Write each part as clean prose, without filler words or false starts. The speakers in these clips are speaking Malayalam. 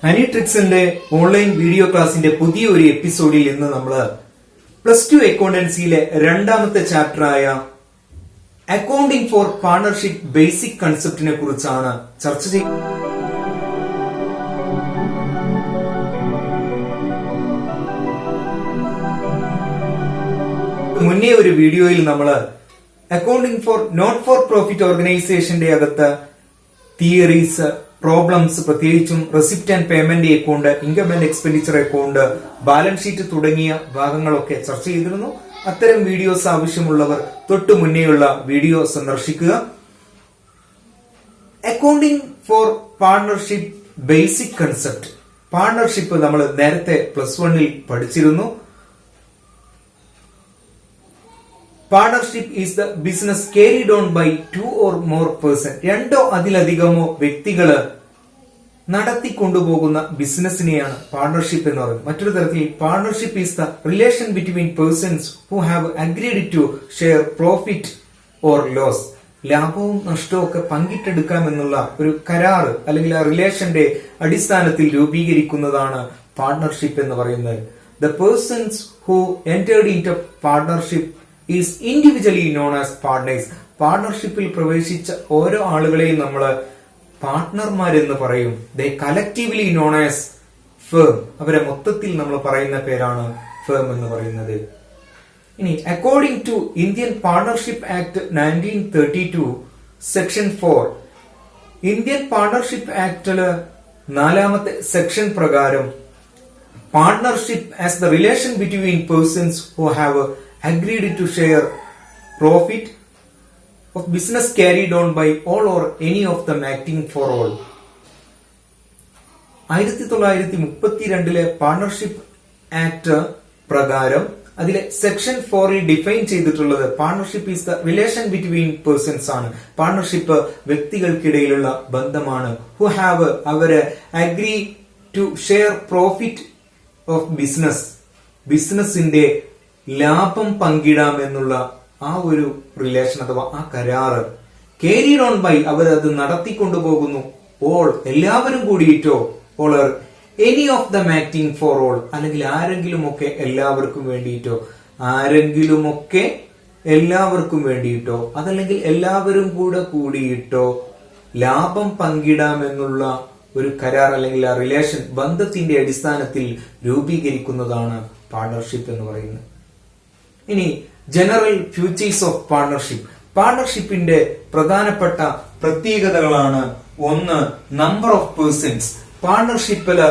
ഹണി ട്രിക്സിന്റെ ഓൺലൈൻ വീഡിയോ ക്ലാസിന്റെ പുതിയ ഒരു എപ്പിസോഡിൽ ഇന്ന് നമ്മൾ +2 അക്കൗണ്ടൻസിയിലെ രണ്ടാമത്തെ ചാപ്റ്ററായ അക്കൗണ്ടിംഗ് ഫോർ പാർട്ണർഷിപ്പ് ബേസിക് കൺസെപ്റ്റിനെ കുറിച്ചാണ് ചർച്ച ചെയ്യുന്നത്. മുന്നേ ഒരു വീഡിയോയിൽ നമ്മൾ accounting for not for profit ഓർഗനൈസേഷന്റെ അകത്ത് തിയറീസ്, പ്രോബ്ലംസ്, പ്രത്യേകിച്ചും receipt and payment account, income and expenditure account, balance sheet തുടങ്ങിയ ഭാഗങ്ങളൊക്കെ ചർച്ച ചെയ്തിരുന്നു. അത്തരം വീഡിയോസ് ആവശ്യമുള്ളവർ തൊട്ടു മുന്നേയുള്ള വീഡിയോ സന്ദർശിക്കുക. Accounting for partnership basic concept. Partnership നമ്മൾ നേരത്തെ +1 പഠിച്ചിരുന്നു. Partnership is the business carried on by 2 or more person. രണ്ടോ അതിലധികമോ വ്യക്തികള് നടത്തിക്കൊണ്ടുപോകുന്ന ബിസിനസിനെയാണ് പാർട്ണർഷിപ്പ് എന്ന് പറയുന്നത്. മറ്റൊരു തരത്തിൽ partnership is the relation between persons who have agreed to share profit or loss. ലാഭവും നഷ്ടവും ഒക്കെ പങ്കിട്ടെടുക്കാമെന്നുള്ള ഒരു കരാറ് അല്ലെങ്കിൽ ആ റിലേഷന്റെ അടിസ്ഥാനത്തിൽ രൂപീകരിക്കുന്നതാണ് പാർട്ണർഷിപ്പ് എന്ന് പറയുന്നത്. The persons who entered in to partnership is individually known as partners. പാർട്ണർഷിപ്പിൽ പ്രവേശിച്ച ഓരോ ആളുകളെയും നമ്മൾ പാർട്ട്ണർമാരെന്ന് പറയും. ദേ കലക്റ്റീവ്ലി നോൺ ആസ് ഫേം. അവരെ മൊത്തത്തിൽ നമ്മൾ പറയുന്ന പേരാണ് ഫേം എന്ന് പറയുന്നത്. ഇനി according to Indian partnership act 1932 section 4, Indian partnership ആക്ടില് 4ാമത്തെ section പ്രകാരം partnership as the relation between persons who have agreed to share profit of business carried on by all or any of them acting for all. 1932 partnership act പ്രകാരം അതിലെ സെക്ഷൻ 4 ഡിഫൈൻ ചെയ്തിട്ടുള്ളത് partnership is the relation between persons ആണ്. പാർട്ണർഷിപ്പ് വ്യക്തികൾക്കിടയിലുള്ള ബന്ധമാണ്. ഹു ഹാവ് അവര് agree to share profit of ബിസിനസിന്റെ ലാഭം പങ്കിടാമെന്നുള്ള ആ ഒരു റിലേഷൻ അഥവാ ആ കരാറ് carried on by അവരത് നടത്തിക്കൊണ്ടുപോകുന്നു. ഓൾ എല്ലാവരും കൂടിയിട്ടോ, all any of them acting for all അല്ലെങ്കിൽ ആരെങ്കിലുമൊക്കെ എല്ലാവർക്കും വേണ്ടിയിട്ടോ, ആരെങ്കിലുമൊക്കെ എല്ലാവർക്കും വേണ്ടിയിട്ടോ, അതല്ലെങ്കിൽ എല്ലാവരും കൂടിയിട്ടോ ലാഭം പങ്കിടാമെന്നുള്ള ഒരു കരാർ അല്ലെങ്കിൽ ആ റിലേഷൻ ബന്ധത്തിന്റെ അടിസ്ഥാനത്തിൽ രൂപീകരിക്കുന്നതാണ് പാർട്ണർഷിപ്പ് എന്ന് പറയുന്നത്. ഇനി ജനറൽ ഫ്യൂച്ചേഴ്സ് ഓഫ് പാർട്ണർഷിപ്പ്. പാർട്ണർഷിപ്പിന്റെ പ്രധാനപ്പെട്ട പ്രത്യേകതകളാണ്: 1, നമ്പർ ഓഫ് പേഴ്സൺസ്. പാർട്ണർഷിപ്പില്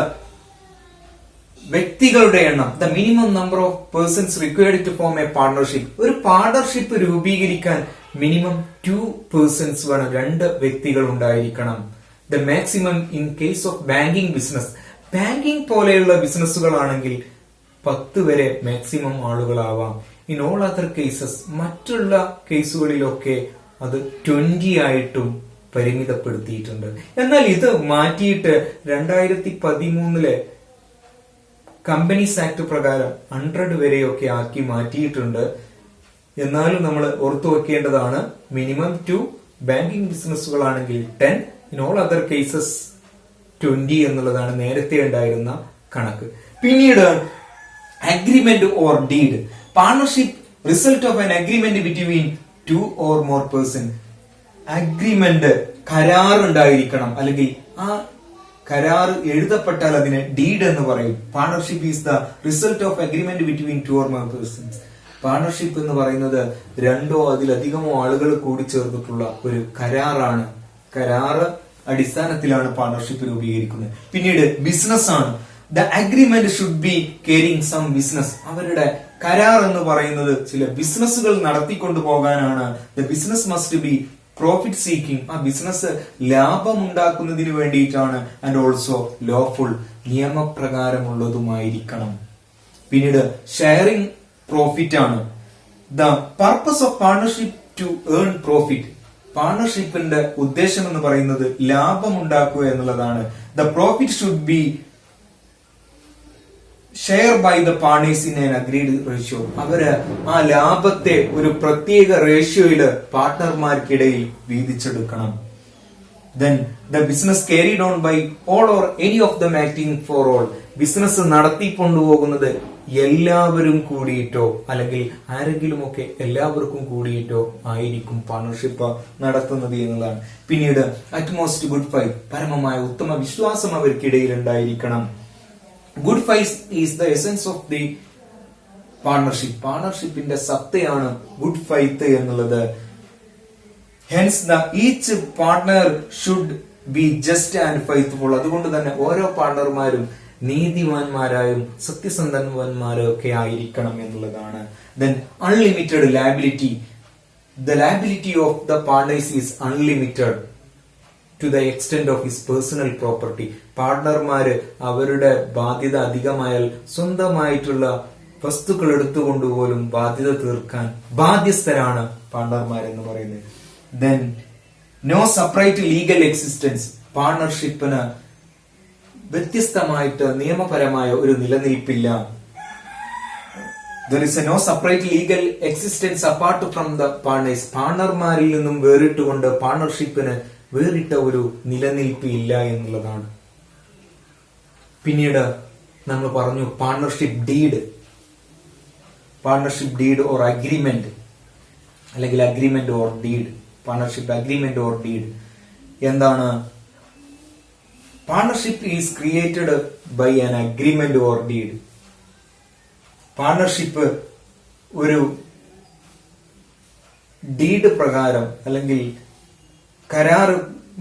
വ്യക്തികളുടെ എണ്ണം, the minimum number of persons required to form a partnership. ഒരു പാർട്ണർഷിപ്പ് രൂപീകരിക്കാൻ മിനിമം 2 പേഴ്സൺസ് വേണം, 2 വ്യക്തികൾ ഉണ്ടായിരിക്കണം. The maximum in case of banking business. Banking പോലെയുള്ള ബിസിനസ്സുകളാണെങ്കിൽ 10 വരെ മാക്സിമം ആളുകളാവാം. ഇൻ ഓൾ അതർ കേസസ്, മറ്റുള്ള കേസുകളിലൊക്കെ അത് 20 ആയിട്ടും പരിമിതപ്പെടുത്തിയിട്ടുണ്ട്. എന്നാൽ ഇത് മാറ്റിയിട്ട് 2013 കമ്പനീസ് ആക്ട് പ്രകാരം 100 വരെയൊക്കെ ആക്കി മാറ്റിയിട്ടുണ്ട്. എന്നാലും നമ്മൾ ഓർത്തു വെക്കേണ്ടതാണ്, മിനിമം 2, ബാങ്കിങ് ബിസിനസ്സുകളാണെങ്കിൽ 10, ഇൻ ഓൾ അതർ കേസസ് 20 എന്നുള്ളതാണ് നേരത്തെ ഉണ്ടായിരുന്ന കണക്ക്. പിന്നീട് agreement or deed. Partnership result of an agreement between 2 or more person. Agreement, കരാർ ഉണ്ടായിരിക്കണം, അല്ലെങ്കിൽ ആ കരാർ എഴുതപ്പെട്ടാൽ അതിനെ ഡീഡ് എന്ന് പറയും. Partnership is the result of agreement between 2 or more persons. Partnership എന്ന് പറയുന്നത് 2 അതിലധികമോ ആളുകൾ കൂടി ചേർന്നിട്ടുള്ള ഒരു കരാറാണ്. കരാറ് അടിസ്ഥാനത്തിലാണ് പാർട്ണർഷിപ്പ് രൂപീകരിക്കുന്നത്. പിന്നീട് ബിസിനസ് ആണ്. The agreement should be carrying some business. അവരുടെ കരാർ എന്ന് പറയുന്നത് ചില ബിസിനസ്സുകൾ നടത്തിക്കൊണ്ടു പോകാനാണ്. The business must be profit seeking. ആ ബിസിനസ് ലാഭം ഉണ്ടാക്കുന്നതിന് വേണ്ടിയിട്ടാണ്. ആൻഡ് ഓൾസോ ലോഫുൾ, നിയമപ്രകാരമുള്ളതുമായിരിക്കണം. പിന്നീട് ഷെയറിംഗ് പ്രോഫിറ്റ് ആണ്. The purpose of partnership to earn profit. പാർട്ണർഷിപ്പിന്റെ ഉദ്ദേശം എന്ന് പറയുന്നത് ലാഭം ഉണ്ടാക്കുക എന്നുള്ളതാണ്. The profit should be share by the partners in an agreed ratio. അവര് ആ ലാഭത്തെ ഒരു പ്രത്യേക റേഷ്യോയില് പാർട്ട്ണർമാർക്കിടയിൽ വീതിച്ചെടുക്കണം. Then the business carried on by all or any of them acting for all. Business നടത്തിക്കൊണ്ടുപോകുന്നത് എല്ലാവരും കൂടിയിട്ടോ അല്ലെങ്കിൽ ആരെങ്കിലുമൊക്കെ എല്ലാവർക്കും കൂടിയിട്ടോ ആയിരിക്കും പാർട്ണർഷിപ്പ് നടത്തുന്നത് എന്നുള്ളതാണ്. പിന്നീട് അറ്റ്മോസ്റ്റ് ഗുഡ് ഫൈറ്റ്, പരമമായ ഉത്തമ വിശ്വാസം അവർക്കിടയിൽ ഉണ്ടായിരിക്കണം. Good faith is the essence of the partnership. പാർട്ണർഷിപ്പിന്റെ സത്തയാണ് ഗുഡ് ഫൈത്ത് എന്നുള്ളത്. Hence each partner should be just and faithful. അതുകൊണ്ട് തന്നെ ഓരോ പാർട്ണർമാരും നീതിമാന്മാരായും സത്യസന്ധന്മാരും ഒക്കെ ആയിരിക്കണം എന്നുള്ളതാണ്. Then unlimited liability. The liability of the partners is unlimited to the extent of his personal property. പാർട്ണർമാര് അവരുടെ ബാധ്യത അധികമായാൽ സ്വന്തമായിട്ടുള്ള വസ്തുക്കൾ എടുത്തുകൊണ്ടുപോലും ബാധ്യത തീർക്കാൻ ബാധ്യസ്ഥരാണ് പാർട്ണർമാരെന്ന് പറയുന്നത്. Then no separate legal existence. പാർട്ണർഷിപ്പിന് വ്യത്യസ്തമായിട്ട് നിയമപരമായ ഒരു നിലനിൽപ്പില്ല. There is a no separate legal existence apart from the partners. പാർട്ണർമാരിൽ നിന്നും വേറിട്ടുകൊണ്ട് പാർട്ണർഷിപ്പിന് വേറിട്ട ഒരു നിലനിൽപ്പ് ഇല്ല എന്നുള്ളതാണ്. പിന്നീട് നമ്മൾ പറഞ്ഞു partnership deed. Partnership deed or agreement അല്ലെങ്കിൽ agreement or deed. Partnership agreement or deed എന്താണ്? Partnership is created by an agreement or deed. Partnership ഒരു ഡീഡ് പ്രകാരം അല്ലെങ്കിൽ കരാർ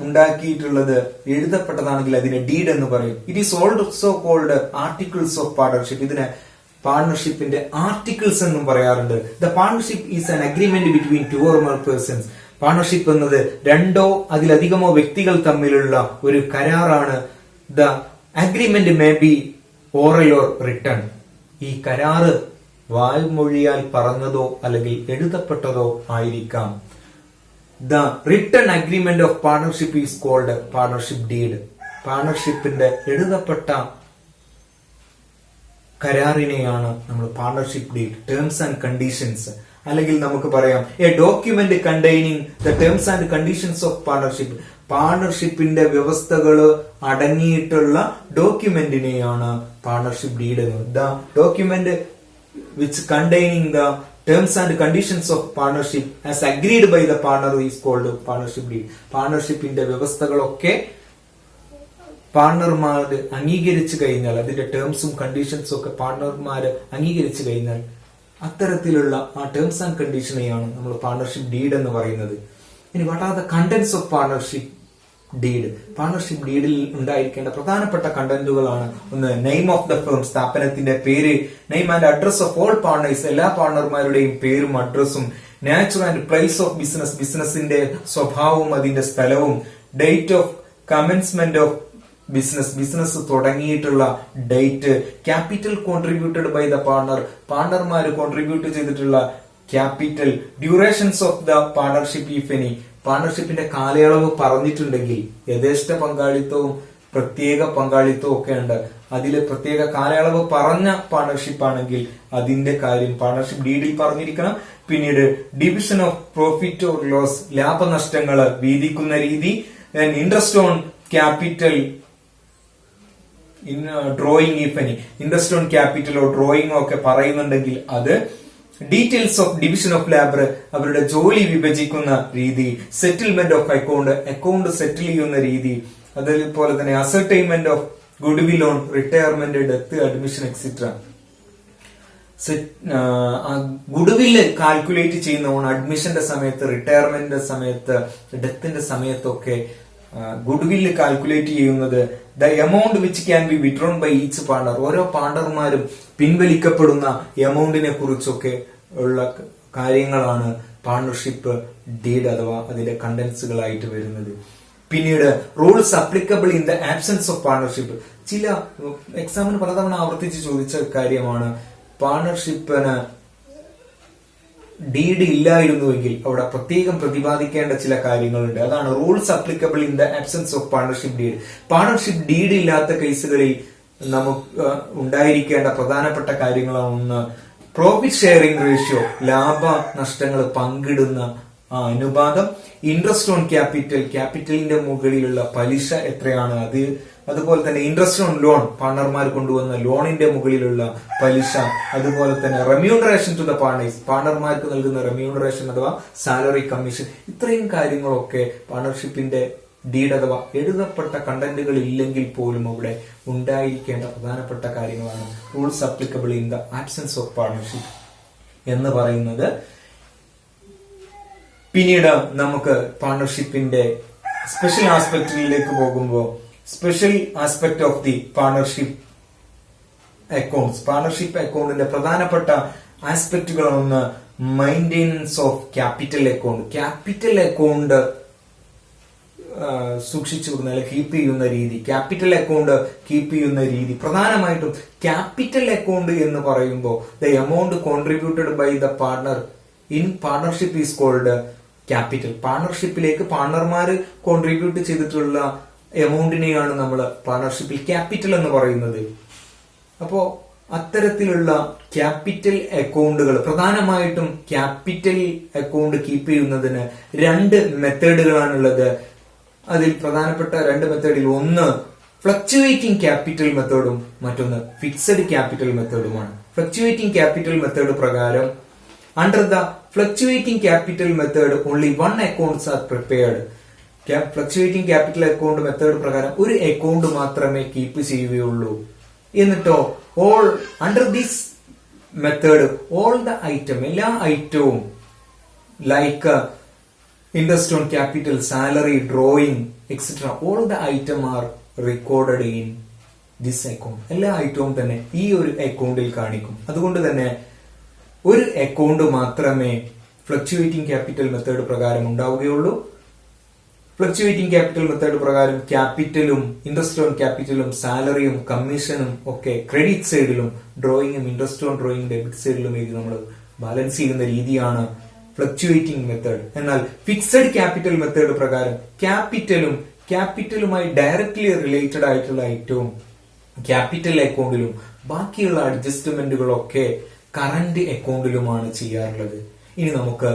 ഉണ്ടാക്കിയിട്ടുള്ളത് എഴുതപ്പെട്ടതാണെങ്കിൽ അതിനെ ഡീഡ് എന്ന് പറയും. It is also called articles of partnership. ഇതിനെ പാർട്ണർഷിപ്പിന്റെ ആർട്ടിക്കിൾസ് എന്നും പറയാറുണ്ട്. The partnership is an agreement between two or more persons. Partnership എന്നത് രണ്ടോ അതിലധികമോ വ്യക്തികൾ തമ്മിലുള്ള ഒരു കരാറാണ്. The agreement may be oral or written. ഈ കരാറ് വായ്മൊഴിയാൽ പറഞ്ഞതോ അല്ലെങ്കിൽ എഴുതപ്പെട്ടതോ ആയിരിക്കാം. The written agreement of partnership is called partnership deed. പാർട്ണർഷിപ്പിന്റെ എഴുതപ്പെട്ട കരാറിനെയാണ് നമ്മൾ partnership deed. Terms and conditions അല്ലെങ്കിൽ നമുക്ക് പറയാം a document containing the terms and conditions of partnership. പാർട്ണർഷിപ്പിന്റെ വ്യവസ്ഥകൾ അടങ്ങിയിട്ടുള്ള ഡോക്യുമെന്റിനെയാണ് പാർട്ണർഷിപ്പ് ഡീഡ് എന്ന്. The document which containing the terms and conditions of partnership as agreed by the partner is called partnership deed. പാർട്ണർഷിപ്പിന്റെ വ്യവസ്ഥകളൊക്കെ പാർട്ണർമാര് അംഗീകരിച്ചു കഴിഞ്ഞാൽ, അതിന്റെ ടേംസും കണ്ടീഷൻസും ഒക്കെ പാർട്ണർമാര് അംഗീകരിച്ചു കഴിഞ്ഞാൽ അത്തരത്തിലുള്ള ആ ടേംസ് ആൻഡ് കണ്ടീഷനെയാണ് നമ്മൾ പാർട്ണർഷിപ്പ് ഡീഡ് എന്ന് പറയുന്നത്. ഇനി what are the contents of partnership deed? Partnership ഡീഡിൽ ഉണ്ടായിരിക്കേണ്ട പ്രധാനപ്പെട്ട കണ്ടന്റുകളാണ്: ഒന്ന്, നെയിം ഓഫ് ദ ഫേം, സ്ഥാപനത്തിന്റെ പേര്. Name and address of all partners, എല്ലാ പാർട്ണർമാരുടെയും പേരും അഡ്രസ്സും. Nature and place of business, ബിസിനസിന്റെ സ്വഭാവവും അതിന്റെ സ്ഥലവും. Date of commencement of business, business തുടങ്ങിയിട്ടുള്ള date. Capital contributed by the partner, പാർട്ണർമാര് കോൺട്രിബ്യൂട്ട് ചെയ്തിട്ടുള്ള capital. Durations of the partnership if any, പാർട്ണർഷിപ്പിന്റെ കാലയളവ് പറഞ്ഞിട്ടുണ്ടെങ്കിൽ യഥേഷ്ട പങ്കാളിത്തവും പ്രത്യേക പങ്കാളിത്തവും ഒക്കെ ഉണ്ട്. അതിൽ പ്രത്യേക കാലയളവ് പറഞ്ഞ പാർട്ണർഷിപ്പ് ആണെങ്കിൽ അതിന്റെ കാര്യം പാർട്ണർഷിപ്പ് ഡീഡിൽ പറഞ്ഞിരിക്കണം. പിന്നീട് division of profit or loss, ലാഭനഷ്ടങ്ങള് വീതിക്കുന്ന രീതി. Interest on capital drawing if any, interest on ക്യാപിറ്റലോ ഡ്രോയിങ്ങോ ഒക്കെ പറയുന്നുണ്ടെങ്കിൽ അത്. Details of division of labour, അവരുടെ ജോലി വിഭജിക്കുന്ന രീതി. Settlement of account, account settle ചെയ്യുന്ന രീതി. അതേപോലെ തന്നെ ascertainment of goodwill on retirement, death, admission etcetera. Goodwill calculate ചെയ്യുന്ന ഓൺ അഡ്മിഷന്റെ സമയത്ത്, റിട്ടയർമെന്റിന്റെ സമയത്ത്, ഡെത്തിന്റെ സമയത്തൊക്കെ ഗുഡ് വില്ല് കാൽക്കുലേറ്റ് ചെയ്യുന്നത്. The amount which can be withdrawn by each partner, ഓരോ പാർട്ണർമാരും പിൻവലിക്കപ്പെടുന്ന എമൗണ്ടിനെ കുറിച്ചൊക്കെ ഉള്ള കാര്യങ്ങളാണ് പാർട്ണർഷിപ്പ് ഡീഡ് അഥവാ അതിന്റെ കണ്ടന്റ്സുകളായിട്ട് വരുന്നത്. പിന്നീട് rules applicable in the absence of partnership. ചില എക്സാമിന് പലതവണ ആവർത്തിച്ച് ചോദിച്ച കാര്യമാണ്. പാർട്ണർഷിപ്പിന് ഡീഡ് ഇല്ലായിരുന്നുവെങ്കിൽ അവിടെ പ്രത്യേകം പ്രതിപാദിക്കേണ്ട ചില കാര്യങ്ങളുണ്ട്. അതാണ് rules applicable in the absence of partnership deed. Partnership deed ഇല്ലാത്ത കേസുകളിൽ നമുക്ക് ഉണ്ടായിരിക്കേണ്ട പ്രധാനപ്പെട്ട കാര്യങ്ങളാണ്: ഒന്ന്, പ്രോഫിറ്റ് ഷെയറിംഗ് റേഷ്യോ, ലാഭ നഷ്ടങ്ങൾ പങ്കിടുന്ന ആ അനുപാതം. ഇൻട്രസ്റ്റ് ഓൺ ക്യാപിറ്റൽ, ക്യാപിറ്റലിന്റെ മുകളിലുള്ള പലിശ എത്രയാണ് അത്. അതുപോലെ തന്നെ ഇൻട്രസ്റ്റ് ഓൺ ലോൺ, പാർട്ണർമാർ കൊണ്ടുവന്ന ലോണിന്റെ മുകളിലുള്ള പലിശ. അതുപോലെ തന്നെ റെമ്യൂണറേഷൻ ടു ദ പാർട്ണേഴ്സ്, പാർട്ണർമാർക്ക് നൽകുന്ന റെമ്യൂണറേഷൻ അഥവാ സാലറി, കമ്മീഷൻ. ഇത്രയും കാര്യങ്ങളൊക്കെ പാർട്ണർഷിപ്പിന്റെ ഡീഡ് അഥവാ എഴുതപ്പെട്ട കണ്ടന്റുകൾ ഇല്ലെങ്കിൽ പോലും അവിടെ ഉണ്ടായിരിക്കേണ്ട പ്രധാനപ്പെട്ട കാര്യങ്ങളാണ് rules applicable in the absence of partnership എന്ന് പറയുന്നത്. പിന്നീട് നമുക്ക് പാർട്ണർഷിപ്പിന്റെ സ്പെഷ്യൽ ആസ്പെക്റ്റിലേക്ക് പോകുമ്പോൾ special aspect of the partnership accounts, partnership അക്കൗണ്ടിന്റെ പ്രധാനപ്പെട്ട ആസ്പെക്ടുകൾ ഒന്ന് maintenance of capital account. Capital account സൂക്ഷിച്ചു വെക്കുന്ന കീപ്പ് ചെയ്യുന്ന രീതി, ക്യാപിറ്റൽ അക്കൗണ്ട് കീപ്പ് ചെയ്യുന്ന രീതി. പ്രധാനമായിട്ടും ക്യാപിറ്റൽ അക്കൗണ്ട് എന്ന് പറയുമ്പോൾ the amount contributed by the partner in partnership is called capital. പാർട്ണർഷിപ്പിലേക്ക് പാർട്ണർമാര് കോൺട്രിബ്യൂട്ട് ചെയ്തിട്ടുള്ള എമൗണ്ടിനെയാണ് നമ്മൾ പാർട്ണർഷിപ്പിൽ ക്യാപിറ്റൽ എന്ന് പറയുന്നത്. അപ്പോ അത്തരത്തിലുള്ള ക്യാപിറ്റൽ അക്കൗണ്ടുകൾ, പ്രധാനമായിട്ടും ക്യാപിറ്റൽ അക്കൗണ്ട് കീപ്പ് ചെയ്യുന്നതിന് രണ്ട് മെത്തേഡുകളാണുള്ളത്. അതിൽ പ്രധാനപ്പെട്ട രണ്ട് മെത്തേഡിൽ ഒന്ന് ഫ്ലക്ച്വേറ്റിംഗ് ക്യാപിറ്റൽ മെത്തേഡും മറ്റൊന്ന് ഫിക്സഡ് ക്യാപിറ്റൽ മെത്തേഡുമാണ്. ഫ്ലക്ച്വേറ്റിംഗ് ക്യാപിറ്റൽ മെത്തേഡ് പ്രകാരം under the fluctuating capital method only one accounts are prepared. Fluctuating capital account method പ്രകാരം ഒരു അക്കൗണ്ട് മാത്രമേ കീപ്പ് ചെയ്യുകയുള്ളൂ. എന്നിട്ടോ all under this method all the item, എല്ലാ ഐറ്റവും like interest on capital, salary, drawing etcetera, all the item are recorded in this account. എല്ലാ ഐറ്റവും തന്നെ ഈ ഒരു അക്കൗണ്ടിൽ കാണിക്കും. അതുകൊണ്ട് തന്നെ ഒരു അക്കൗണ്ട് മാത്രമേ ഫ്ലക്ച്വേറ്റിംഗ് ക്യാപിറ്റൽ മെത്തേഡ് പ്രകാരം ഉണ്ടാവുകയുള്ളൂ. ഫ്ലക്ച്വേറ്റിംഗ് ക്യാപിറ്റൽ മെത്തേഡ് പ്രകാരം ക്യാപിറ്റലും ഇൻട്രസ്റ്റ് ഓൺ ക്യാപിറ്റലും സാലറിയും കമ്മീഷനും ഒക്കെ ക്രെഡിറ്റ് സൈഡിലും ഡ്രോയിങ്ങും ഇൻട്രസ്റ്റ് ഓൺ ഡ്രോയിങ് ഡെബിറ്റ് സൈഡിലും എഴുതി നമ്മൾ ബാലൻസ് ചെയ്യുന്ന രീതിയാണ് ഫ്ലക്ച്വേറ്റിംഗ് മെത്തേഡ്. എന്നാൽ ഫിക്സഡ് ക്യാപിറ്റൽ മെത്തേഡ് പ്രകാരം ക്യാപിറ്റലുമായി ഡയറക്ട്ലി റിലേറ്റഡ് ആയിട്ടുള്ള ഐറ്റവും ക്യാപിറ്റൽ അക്കൗണ്ടിലും ബാക്കിയുള്ള അഡ്ജസ്റ്റ്മെന്റുകളൊക്കെ കറന്റ് അക്കൗണ്ടിലുമാണ് ചെയ്യാറുള്ളത്. ഇനി നമുക്ക്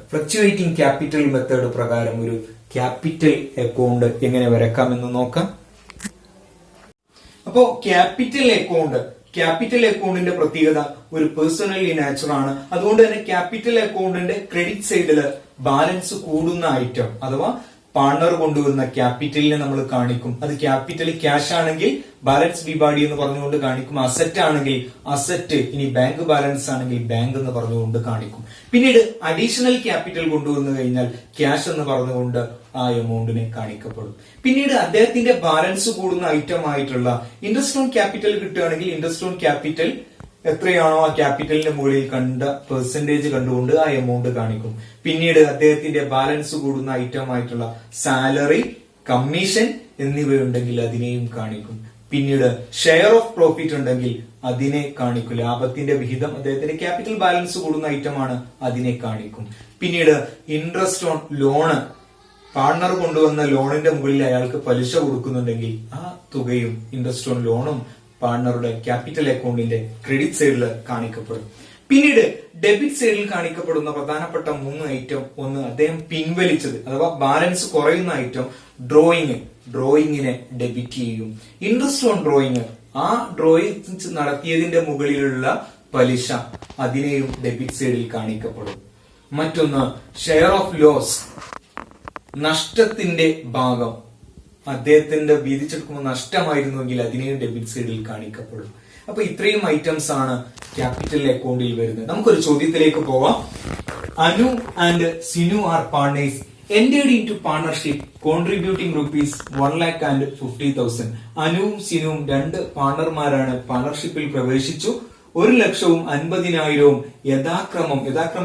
ഫ്ലക്ച്വേറ്റിംഗ് ക്യാപിറ്റൽ മെത്തേഡ് പ്രകാരം ഒരു ക്യാപിറ്റൽ അക്കൗണ്ട് എങ്ങനെ വരക്കാമെന്ന് നോക്കാം. അപ്പോ ക്യാപിറ്റൽ അക്കൗണ്ടിന്റെ പ്രത്യേകത ഒരു പേഴ്സണലി നാച്ചുറൽ ആണ്. അതുകൊണ്ട് തന്നെ ക്യാപിറ്റൽ അക്കൗണ്ടിന്റെ ക്രെഡിറ്റ് സൈഡില് ബാലൻസ് കൂടുന്ന ഐറ്റം അഥവാ പാർട്ണർ കൊണ്ടുവന്ന ക്യാപിറ്റലിനെ നമ്മൾ കാണിക്കും. അത് ക്യാപിറ്റൽ ക്യാഷ് ആണെങ്കിൽ ബാലൻസ് ബിബാഡി എന്ന് പറഞ്ഞുകൊണ്ട് കാണിക്കും. അസറ്റ് ആണെങ്കിൽ അസറ്റ്, ഇനി ബാങ്ക് ബാലൻസ് ആണെങ്കിൽ ബാങ്ക് എന്ന് പറഞ്ഞുകൊണ്ട് കാണിക്കും. പിന്നീട് അഡീഷണൽ ക്യാപിറ്റൽ കൊണ്ടുവന്നു കഴിഞ്ഞാൽ ക്യാഷ് എന്ന് പറഞ്ഞുകൊണ്ട് ആ എമൗണ്ടിനെ കാണിക്കപ്പെടും. പിന്നീട് അദ്ദേഹത്തിന്റെ ബാലൻസ് കൂടുന്ന ഐറ്റം ആയിട്ടുള്ള ഇൻട്രസ്റ്റ് ഓൺ ക്യാപിറ്റൽ കിട്ടുകയാണെങ്കിൽ ഇൻട്രസ്റ്റ് ഓൺ ക്യാപിറ്റൽ എത്രയാണോ ആ ക്യാപിറ്റലിന്റെ മുകളിൽ കണ്ട പെർസെന്റേജ് കണ്ടുകൊണ്ട് ആ എമൗണ്ട് കാണിക്കും. പിന്നീട് അദ്ദേഹത്തിന്റെ ബാലൻസ് കൂടുന്ന ഐറ്റം ആയിട്ടുള്ള സാലറി, കമ്മീഷൻ എന്നിവയുണ്ടെങ്കിൽ അതിനെയും കാണിക്കും. പിന്നീട് ഷെയർ ഓഫ് പ്രോഫിറ്റ് ഉണ്ടെങ്കിൽ അതിനെ കാണിക്കും. ലാഭത്തിന്റെ വിഹിതം അദ്ദേഹത്തിന്റെ ക്യാപിറ്റൽ ബാലൻസ് കൂടുന്ന ഐറ്റമാണ്, അതിനെ കാണിക്കും. പിന്നീട് ഇൻട്രസ്റ്റ് ഓൺ ലോണ്, പാർട്ണർ കൊണ്ടുവന്ന ലോണിന്റെ മുകളിൽ അയാൾക്ക് പലിശ കൊടുക്കുന്നുണ്ടെങ്കിൽ ആ തുകയും ഇൻട്രസ്റ്റ് ഓൺ ലോണും പാർട്ണറുടെ ക്യാപിറ്റൽ അക്കൗണ്ടിന്റെ ക്രെഡിറ്റ് സൈഡിൽ കാണിക്കപ്പെടും. പിന്നീട് ഡെബിറ്റ് സൈഡിൽ കാണിക്കപ്പെടുന്ന പ്രധാനപ്പെട്ട 3 ഐറ്റം, ഒന്ന് അദ്ദേഹം പിൻവലിച്ചത് അഥവാ ബാലൻസ് കുറയുന്ന ഐറ്റം ഡ്രോയിങ്ങിനെ ഡെബിറ്റ് ചെയ്യും. ഇൻട്രസ്റ്റ് ഓൺ ഡ്രോയിങ്, ആ ഡ്രോയിങ് നടത്തിയതിന്റെ മുകളിലുള്ള പലിശ, അതിനെയും ഡെബിറ്റ് സൈഡിൽ കാണിക്കപ്പെടും. മറ്റൊന്ന് ഷെയർ ഓഫ് ലോസ്, നഷ്ടത്തിന്റെ ഭാഗം, അദ്ദേഹത്തിന്റെ വീതിച്ചെടുക്കുമ്പോൾ നഷ്ടമായിരുന്നുവെങ്കിൽ അതിനെയും ഡെബിറ്റ് സൈഡിൽ കാണിക്കപ്പെടും. അപ്പൊ ഇത്രയും ഐറ്റംസ് ആണ് ക്യാപിറ്റൽ അക്കൗണ്ടിൽ വരുന്നത്. നമുക്കൊരു ചോദ്യത്തിലേക്ക് പോവാം. Anu and Sinu are partners entered into partnership contributing rupees 1,50,000. അനുവും സിനുവും 2 പാർട്ണർമാരാണ് പാർട്ണർഷിപ്പിൽ പ്രവേശിച്ചു. 1,50,000 യഥാക്രമം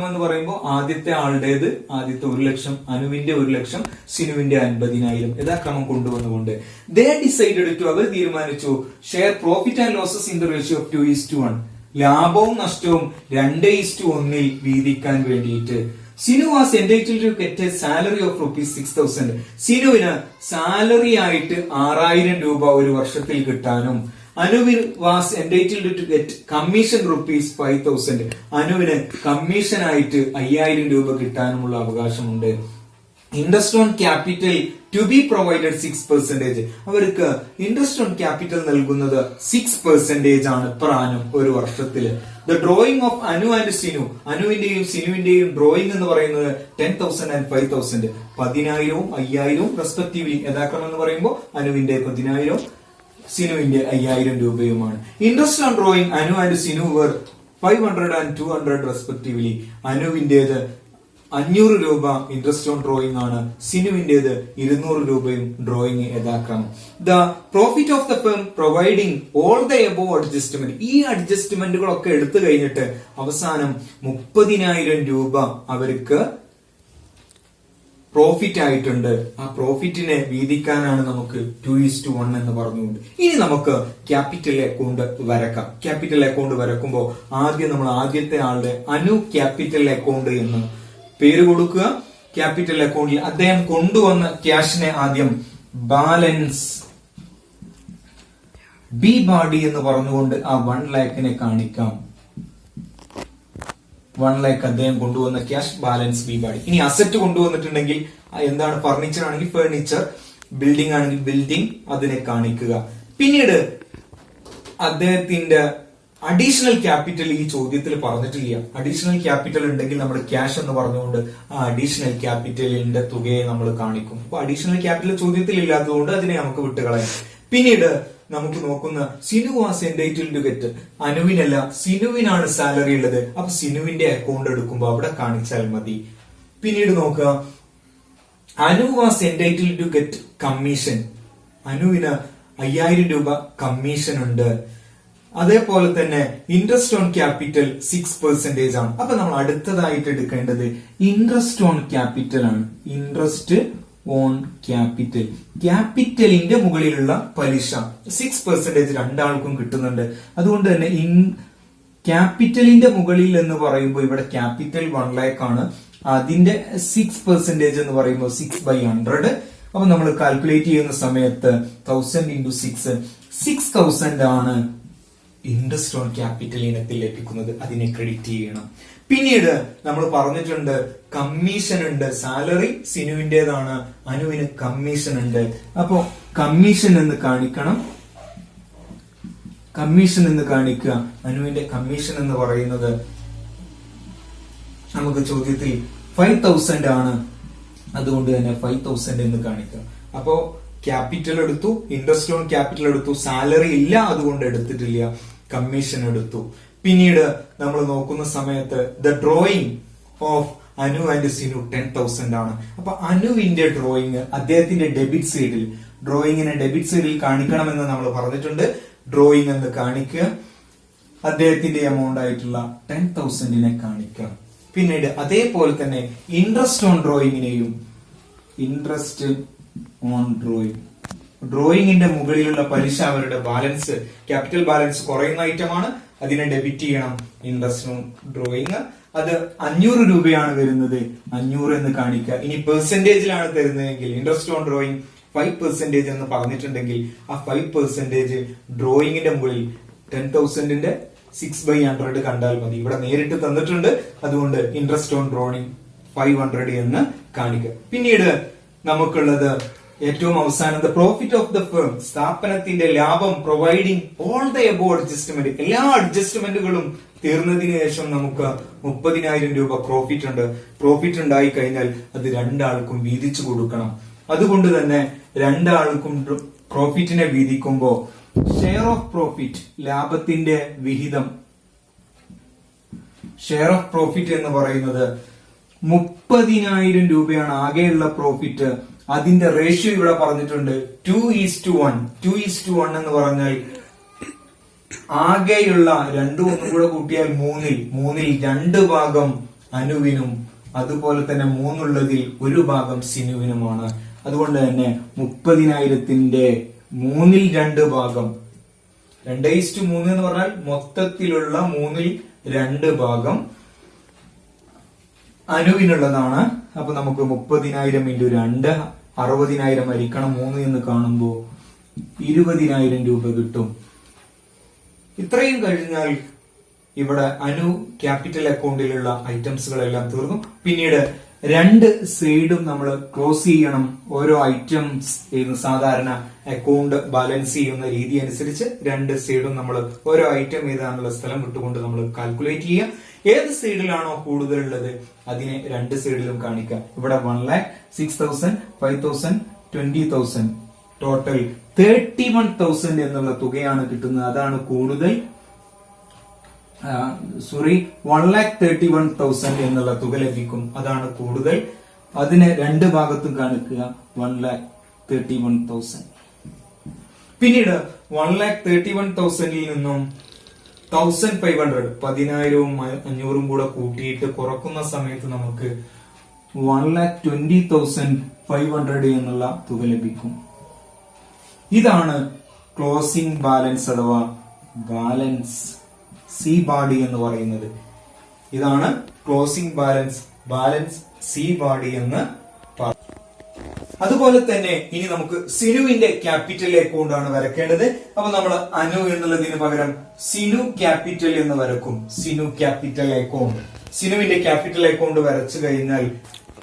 എന്ന് പറയുമ്പോൾ ആദ്യത്തെ ആളുടേത് ആദ്യത്തെ 1,00,000, അനുവിന്റെ 1,00,000, സിനുവിന്റെ 50,000 യഥാക്രമം കൊണ്ടുവന്നുകൊണ്ട് they decided to, അവർ തീരുമാനിച്ചു, share profit and losses in the ratio of 2:1, ലാഭവും നഷ്ടവും 2:1 വീതിക്കാൻ വേണ്ടിയിട്ട്. Sinu was entitled to get a salary of ₹6,000. സിനുവിന് സാലറി ആയിട്ട് 6,000 രൂപ ഒരു വർഷത്തിൽ കിട്ടാനും അനുവിൻ was entitled to get commission rupees 5,000. അനുവിന് കമ്മീഷൻ ആയിട്ട് 5,000 രൂപ കിട്ടാനുമുള്ള അവകാശമുണ്ട്. Interest on capital to be provided 6%. അവർക്ക് ഇൻട്രസ്റ്റ് ഓൺ ക്യാപിറ്റൽ നൽകുന്നത് 6% ആണ് പെർ ആനം ഒരു വർഷത്തില്. The drawing of Anu and Sinu, അനുവിന്റെയും സിനുവിന്റെയും ഡ്രോയിങ് എന്ന് പറയുന്നത് 10,000 and 5,000, 10,000 5,000 റെസ്പെക്റ്റീവ്ലി. യഥാക്രമം എന്ന് പറയുമ്പോൾ അനുവിന്റെ 10,000 സിനുവിന്റെ 5,000 രൂപയുമാണ്. Interest on drawing Anu and Sinu were 500 and 200 respectively. അനുവിന്റേത് 500 രൂപ ഇൻട്രസ്റ്റ് ഓൺ ഡ്രോയിങ് ആണ്, സിനുവിന്റേത് 200 രൂപയും ഡ്രോയിങ് യഥാക്രമം. The profit of the firm providing all the above adjustment, ഈ അഡ്ജസ്റ്റ്മെന്റുകളൊക്കെ എടുത്തു കഴിഞ്ഞിട്ട് അവസാനം 30,000 രൂപ അവർക്ക് പ്രോഫിറ്റ് ആയിട്ടുണ്ട്. ആ പ്രോഫിറ്റിനെ വീതിക്കാനാണ് നമുക്ക് 2:1 എന്ന് പറഞ്ഞുകൊണ്ട്. ഇനി നമുക്ക് ക്യാപിറ്റൽ അക്കൗണ്ട് വരക്കാം. ക്യാപിറ്റൽ അക്കൗണ്ട് വരക്കുമ്പോൾ ആദ്യം നമ്മൾ ആദ്യത്തെ ആളുടെ അനു ക്യാപിറ്റൽ അക്കൗണ്ട് എന്ന് പേര് കൊടുക്കുക. ക്യാപിറ്റൽ അക്കൗണ്ടിൽ അദ്ദേഹം കൊണ്ടുവന്ന ക്യാഷിനെ ആദ്യം ബാലൻസ് ബി ബാഡി എന്ന് പറഞ്ഞുകൊണ്ട് ആ 1 lakhനെ കാണിക്കാം. 1 lakh അദ്ദേഹം കൊണ്ടുവന്ന ക്യാഷ്, ബാലൻസ് ബി ബാഡി. ഇനി അസറ്റ് കൊണ്ടുവന്നിട്ടുണ്ടെങ്കിൽ എന്താണ്, ഫർണിച്ചർ ആണെങ്കിൽ ഫർണിച്ചർ, ബിൽഡിംഗ് ആണെങ്കിൽ ബിൽഡിംഗ്, അതിനെ കാണിക്കുക. പിന്നീട് അദ്ദേഹത്തിന്റെ അഡീഷണൽ ക്യാപിറ്റൽ ഈ ചോദ്യത്തിൽ പറഞ്ഞിട്ടില്ല. അഡീഷണൽ ക്യാപിറ്റൽ ഉണ്ടെങ്കിൽ നമ്മൾ ക്യാഷ് എന്ന് പറഞ്ഞുകൊണ്ട് ആ അഡീഷണൽ ക്യാപിറ്റലിന്റെ തുകയെ നമ്മൾ കാണിക്കും. അപ്പൊ അഡീഷണൽ ക്യാപിറ്റൽ ചോദ്യത്തിൽ ഇല്ലാത്തതുകൊണ്ട് അതിനെ നമുക്ക് വിട്ടുകളയാം. പിന്നീട് നമുക്ക് നോക്കുന്ന Sinu was entitled to get, അനുവിനല്ല സിനുവിനാണ് സാലറി ഉള്ളത്. അപ്പൊ സിനുവിന്റെ അക്കൗണ്ട് എടുക്കുമ്പോൾ അവിടെ കാണിച്ചാൽ മതി. പിന്നീട് നോക്കുക, Anu was entitled to get commission, അനുവിന് 5,000 രൂപ കമ്മീഷൻ ഉണ്ട്. അതേപോലെ തന്നെ ഇൻട്രസ്റ്റ് ഓൺ ക്യാപിറ്റൽ 6% ആണ്. അപ്പൊ നമ്മൾ അടുത്തതായിട്ട് എടുക്കേണ്ടത് ഇൻട്രസ്റ്റ് ഓൺ ക്യാപിറ്റൽ ആണ്. ഇൻട്രസ്റ്റ് ഓൺ ക്യാപിറ്റൽ, ക്യാപിറ്റലിന്റെ മുകളിലുള്ള പലിശ 6% രണ്ടാൾക്കും കിട്ടുന്നുണ്ട്. അതുകൊണ്ട് തന്നെ ക്യാപിറ്റലിന്റെ മുകളിൽ എന്ന് പറയുമ്പോൾ ഇവിടെ ക്യാപിറ്റൽ 1 lakh ആണ്, അതിന്റെ 6% എന്ന് പറയുമ്പോൾ 6/100. അപ്പൊ നമ്മൾ കാൽക്കുലേറ്റ് ചെയ്യുന്ന സമയത്ത് 1000 into 6, 6,000 ആണ് ഇൻട്രസ്റ്റ് ഓൺ ക്യാപിറ്റൽ ഇനത്തിൽ ലഭിക്കുന്നത്. അതിനെ ക്രെഡിറ്റ് ചെയ്യണം. പിന്നീട് നമ്മൾ പറഞ്ഞിട്ടുണ്ട് കമ്മീഷൻ ഉണ്ട്. സാലറി സിനുവിന്റേതാണ്, അനുവിന് കമ്മീഷൻ ഉണ്ട്. അപ്പോ കമ്മീഷൻ എന്ന് കാണിക്കണം. കമ്മീഷൻ എന്ന് കാണിക്കുക. അനുവിന്റെ കമ്മീഷൻ എന്ന് പറയുന്നത് നമുക്ക് ചോദ്യത്തിൽ 5,000 ആണ്, അതുകൊണ്ട് തന്നെ 5,000 എന്ന് കാണിക്കുക. അപ്പോ ക്യാപിറ്റൽ എടുത്തു, ഇൻട്രസ്റ്റ് ഓൺ ക്യാപിറ്റൽ എടുത്തു, സാലറി ഇല്ല അതുകൊണ്ട് എടുത്തിട്ടില്ല, കമ്മീഷൻ എടുത്തു. പിന്നീട് നമ്മൾ നോക്കുന്ന സമയത്ത് the drawing of Anu and Sinu 10,000 ആണ്. അപ്പൊ അനുവിന്റെ ഡ്രോയിങ് അദ്ദേഹത്തിന്റെ ഡെബിറ്റ് സൈഡിൽ, ഡ്രോയിങ്ങിനെ ഡെബിറ്റ് സൈഡിൽ കാണിക്കണമെന്ന് നമ്മൾ പറഞ്ഞിട്ടുണ്ട്. ഡ്രോയിങ് എന്ന് കാണിക്കുക, അദ്ദേഹത്തിന്റെ എമൗണ്ട് ആയിട്ടുള്ള 10,000നെ കാണിക്കുക. പിന്നീട് അതേപോലെ തന്നെ ഇൻട്രസ്റ്റ് ഓൺ ഡ്രോയിങ്ങിനെയും, ഇൻട്രസ്റ്റ് ഓൺ ഡ്രോയിങ്, ഡ്രോയിങ്ങിന്റെ മുകളിലുള്ള പലിശ അവരുടെ ബാലൻസ്, ക്യാപിറ്റൽ ബാലൻസ് കുറയുന്ന ഐറ്റമാണ്, അതിനെ ഡെബിറ്റ് ചെയ്യണം. ഇൻട്രസ്റ്റ് ഓൺ ഡ്രോയിങ് അത് 500 രൂപയാണ് വരുന്നത്, 500 എന്ന് കാണിക്കുക. ഇനി പെർസെന്റേജിലാണ് തരുന്നതെങ്കിൽ ഇൻട്രസ്റ്റ് ഓൺ ഡ്രോയിങ് 5% എന്ന് പറഞ്ഞിട്ടുണ്ടെങ്കിൽ ആ 5% ഡ്രോയിങ്ങിന്റെ മുകളിൽ 10,000ന്റെ 6/100 കണ്ടാൽ മതി. ഇവിടെ നേരിട്ട് തന്നിട്ടുണ്ട്, അതുകൊണ്ട് ഇൻട്രസ്റ്റ് ഓൺ ഡ്രോയിങ് 500 എന്ന് കാണിക്കുക. പിന്നീട് നമുക്കുള്ളത് ഏറ്റവും അവസാനം the profit of the firm, സ്ഥാപനത്തിന്റെ ലാഭം providing all the above adjustment, എല്ലാ അഡ്ജസ്റ്റ്മെന്റുകളും തീർന്നതിന് ശേഷം നമുക്ക് 30,000 രൂപ പ്രോഫിറ്റ് ഉണ്ട്. പ്രോഫിറ്റ് ഉണ്ടായി കഴിഞ്ഞാൽ അത് രണ്ടാൾക്കും വീതിച്ചു കൊടുക്കണം. അതുകൊണ്ട് തന്നെ രണ്ടാൾക്കും പ്രോഫിറ്റിനെ വീതിക്കുമ്പോ ഷെയർ ഓഫ് പ്രോഫിറ്റ്, ലാഭത്തിന്റെ വിഹിതം, ഷെയർ ഓഫ് പ്രോഫിറ്റ് എന്ന് പറയുന്നത് 30,000 രൂപയാണ് ആകെയുള്ള പ്രോഫിറ്റ്. അതിന്റെ റേഷ്യോ ഇവിടെ പറഞ്ഞിട്ടുണ്ട് 2:1. 2:1 എന്ന് പറഞ്ഞാൽ ആകെയുള്ള രണ്ടും ഒന്നും കൂടെ കൂട്ടിയാൽ 3-ൽ 2 ഭാഗം അനുവിനും അതുപോലെ തന്നെ 3 1 ഭാഗം സിനുവിനുമാണ്. അതുകൊണ്ട് തന്നെ 30,000ന്റെ 2 ഭാഗം 2:3 എന്ന് പറഞ്ഞാൽ മൊത്തത്തിലുള്ള 2 ഭാഗം അനുവിനുള്ളതാണ്. അപ്പൊ നമുക്ക് 30,000 into 2 60,000 ഹരിക്കണം 3 എന്ന് കാണുമ്പോൾ 20,000 രൂപ കിട്ടും. ഇത്രയും കഴിഞ്ഞാൽ ഇവിടെ അനു ക്യാപിറ്റൽ അക്കൗണ്ടിലുള്ള ഐറ്റംസുകളെല്ലാം തീർന്നു. പിന്നീട് രണ്ട് സൈഡും നമ്മൾ ക്ലോസ് ചെയ്യണം. ഓരോ ഐറ്റംസ് സാധാരണ അക്കൗണ്ട് ബാലൻസ് ചെയ്യുന്ന രീതി അനുസരിച്ച് രണ്ട് സൈഡും നമ്മൾ ഓരോ ഐറ്റം ഏതാണുള്ള സ്ഥലം വിട്ടുകൊണ്ട് നമ്മൾ കാൽക്കുലേറ്റ് ചെയ്യുക. ഏത് സൈഡിലാണോ കൂടുതലുള്ളത് അതിനെ രണ്ട് സൈഡിലും കാണിക്കുക. ഇവിടെ 1,06,000, 5,000, 20,000 ടോട്ടൽ 31,000 എന്നുള്ള തുകയാണ് കിട്ടുന്നത്. അതാണ് കൂടുതൽ. 1,31,000 എന്നുള്ള തുക ലഭിക്കും. അതാണ് കൂടുതൽ. അതിനെ രണ്ട് ഭാഗത്തും കാണിക്കുക. 1,31,000. പിന്നീട് 1,31,000 നിന്നും 1,500 10,000-ഉം 500-ഉം കൂടെ കൂട്ടിയിട്ട് കുറക്കുന്ന സമയത്ത് നമുക്ക് 1,20,500 എന്നുള്ള തുക ലഭിക്കും. ഇതാണ് ക്ലോസിംഗ് ബാലൻസ് അഥവാ ബാലൻസ് സി ബാഡി എന്ന് പറയുന്നത്. ഇതാണ് ക്ലോസിംഗ് ബാലൻസ് സി ബാഡി എന്ന് പറയുന്നത്. അതുപോലെ തന്നെ ഇനി നമുക്ക് സിനുവിന്റെ ക്യാപിറ്റൽ അക്കൗണ്ട് ആണ് വരയ്ക്കേണ്ടത്. അപ്പൊ നമ്മൾ അനു എന്നുള്ളതിന് പകരം സിനു ക്യാപിറ്റൽ എന്ന് വരക്കും. Sinu capital account. സിനുവിന്റെ ക്യാപിറ്റൽ അക്കൗണ്ട് വരച്ചു കഴിഞ്ഞാൽ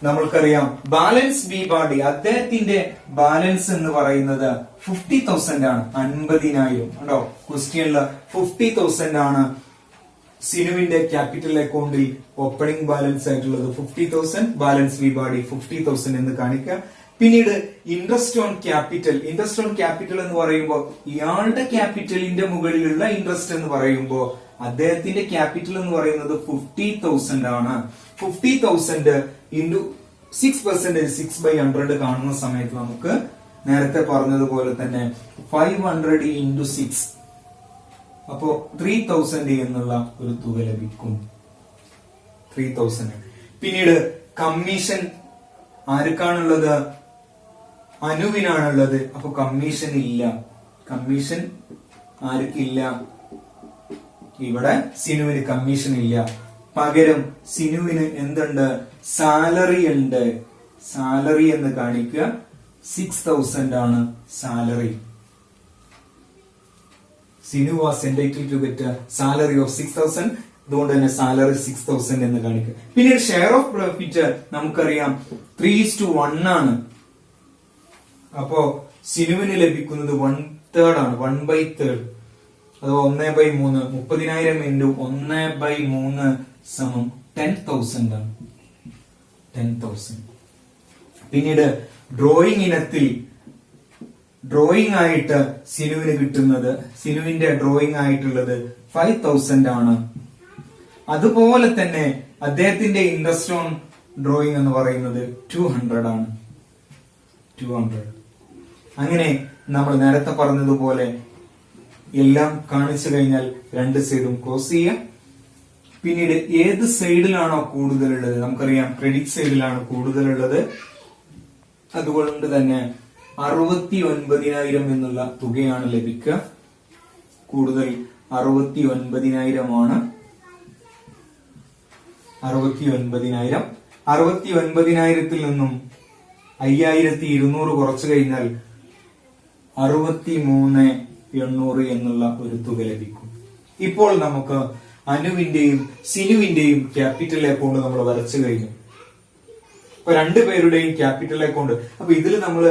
നമ്മൾക്കറിയാം ബാലൻസ് ബി ബാഡി അദ്ദേഹത്തിന്റെ ബാലൻസ് എന്ന് പറയുന്നത് 50,000 ആണ്. 50,000 കേട്ടോ. ക്വസ്റ്റ്യനില് 50,000 ആണ് സിനുവിന്റെ ക്യാപിറ്റൽ അക്കൗണ്ടിൽ ഓപ്പണിംഗ് ബാലൻസ് ആയിട്ടുള്ളത്. 50,000 ബാലൻസ് ബി ബാഡി 50,000 എന്ന് കാണിക്കുക. പിന്നീട് interest on capital. Interest on capital എന്ന് പറയുമ്പോൾ ഇയാളുടെ ക്യാപിറ്റലിന്റെ മുകളിലുള്ള ഇൻട്രസ്റ്റ് എന്ന് പറയുമ്പോൾ അദ്ദേഹത്തിന്റെ ക്യാപിറ്റൽ എന്ന് പറയുന്നത് 50,000 ആണ്. 50,000 ഇൻറ്റു 6%, 6/100 കാണുന്ന സമയത്ത് നമുക്ക് നേരത്തെ പറഞ്ഞതുപോലെ തന്നെ 500 ഇൻറ്റു 6 അപ്പോ 3,000 എന്നുള്ള ഒരു തുക ലഭിക്കും. 3,000. പിന്നീട് കമ്മീഷൻ ആർക്കാണുള്ളത്? അനുവിനാണുള്ളത്. അപ്പൊ കമ്മീഷൻ ഇല്ല. കമ്മീഷൻ ആർക്കില്ല? ഇവിടെ സിനുവിന് കമ്മീഷൻ ഇല്ല. പകരം സിനുവിന് എന്തുണ്ട്? സാലറി ഉണ്ട്. സാലറി എന്ന് കാണിക്കുക. 6,000 ആണ് salary. Sinu was entitled to get salary of 6,000. അതുകൊണ്ട് തന്നെ സാലറി 6,000 എന്ന് കാണിക്കുക. പിന്നീട് ഷെയർ ഓഫ് പ്രോഫിറ്റ് നമുക്കറിയാം 3:1 ആണ്. അപ്പോ സിനുവിന് ലഭിക്കുന്നത് 1/3 ആണ്. 1/3 അഥവാ 1/3. 30,000 ഇൻറ്റു 1/3 സമം 10,000 ആണ്. 10,000. പിന്നീട് ഡ്രോയിങ് ഇനത്തിൽ ഡ്രോയിങ് ആയിട്ട് സിനുവിന് കിട്ടുന്നത്, സിനുവിന്റെ ഡ്രോയിങ് ആയിട്ടുള്ളത് 5,000 ആണ്. അതുപോലെ തന്നെ അദ്ദേഹത്തിന്റെ ഇൻട്രസ്റ്റ് ഓൺ ഡ്രോയിങ് എന്ന് പറയുന്നത് 200 ആണ്. 200. അങ്ങനെ നമ്മൾ നേരത്തെ പറഞ്ഞതുപോലെ എല്ലാം കാണിച്ചു കഴിഞ്ഞാൽ രണ്ട് സൈഡും ക്ലോസ് ചെയ്യാം. പിന്നീട് ഏത് സൈഡിലാണോ കൂടുതലുള്ളത്? നമുക്കറിയാം ക്രെഡിറ്റ് സൈഡിലാണ് കൂടുതലുള്ളത്. അതുകൊണ്ട് തന്നെ 69,000 എന്നുള്ള തുകയാണ് ലഭിക്കുക. കൂടുതൽ 69,000 ആണ്. 69,000. 69,000 നിന്നും 5,200 കുറച്ചു കഴിഞ്ഞാൽ 63,800 എന്നുള്ള ഒരു തുക ലഭിക്കും. ഇപ്പോൾ നമുക്ക് അനുവിന്റെയും സിനുവിന്റെയും ക്യാപിറ്റൽ അക്കൗണ്ട് നമ്മൾ വരച്ചു കഴിഞ്ഞു. ഇപ്പൊ രണ്ടുപേരുടെയും ക്യാപിറ്റൽ അക്കൗണ്ട്. അപ്പൊ ഇതിൽ നമ്മൾ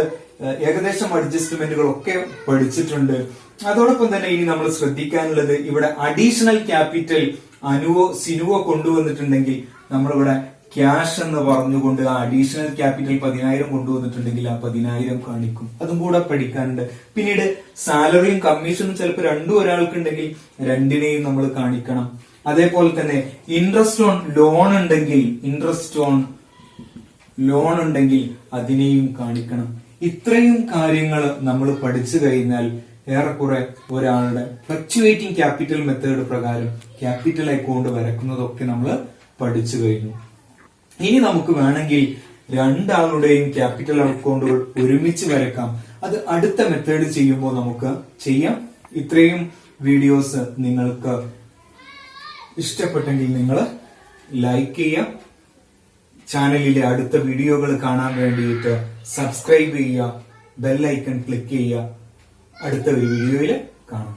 ഏകദേശം അഡ്ജസ്റ്റ്മെന്റുകളൊക്കെ പഠിച്ചിട്ടുണ്ട്. അതോടൊപ്പം തന്നെ ഇനി നമ്മൾ ശ്രദ്ധിക്കാനുള്ളത്, ഇവിടെ അഡീഷണൽ ക്യാപിറ്റൽ അനുവോ സിനുവോ കൊണ്ടുവന്നിട്ടുണ്ടെങ്കിൽ നമ്മളിവിടെ ക്യാഷ് എന്ന് പറഞ്ഞുകൊണ്ട് ആ അഡീഷണൽ ക്യാപിറ്റൽ 10,000 കൊണ്ടുവന്നിട്ടുണ്ടെങ്കിൽ ആ 10,000 കാണിക്കും. അതും കൂടെ പഠിക്കാനുണ്ട്. പിന്നീട് സാലറിയും കമ്മീഷനും ചിലപ്പോൾ രണ്ടും ഒരാൾക്കുണ്ടെങ്കിൽ രണ്ടിനെയും നമ്മൾ കാണിക്കണം. അതേപോലെ തന്നെ ഇൻട്രസ്റ്റ് ഓൺ ലോൺ ഉണ്ടെങ്കിൽ അതിനെയും കാണിക്കണം. ഇത്രയും കാര്യങ്ങൾ നമ്മൾ പഠിച്ചു കഴിഞ്ഞാൽ ഏറെക്കുറെ ഒരാളുടെ ഫ്ലക്ച്വേറ്റിംഗ് ക്യാപിറ്റൽ മെത്തേഡ് പ്രകാരം ക്യാപിറ്റൽ അക്കൗണ്ട് വരക്കുന്നതൊക്കെ നമ്മൾ പഠിച്ചു കഴിഞ്ഞു. ഇനി നമുക്ക് വേണമെങ്കിൽ രണ്ടാളുടെയും ക്യാപിറ്റൽ അക്കൗണ്ടുകൾ ഒരുമിച്ച് വരക്കാം. അത് അടുത്ത മെത്തേഡ് ചെയ്യുമ്പോൾ നമുക്ക് ചെയ്യാം. ഇത്രയും വീഡിയോസ് നിങ്ങൾക്ക് ഇഷ്ടപ്പെട്ടെങ്കിൽ നിങ്ങൾ ലൈക്ക് ചെയ്യാം. ചാനലിലെ അടുത്ത വീഡിയോകൾ കാണാൻ വേണ്ടിയിട്ട് സബ്സ്ക്രൈബ് ചെയ്യുക, ബെൽ ഐക്കൺ ക്ലിക്ക് ചെയ്യുക. അടുത്ത ഒരു വീഡിയോയിൽ കാണാം.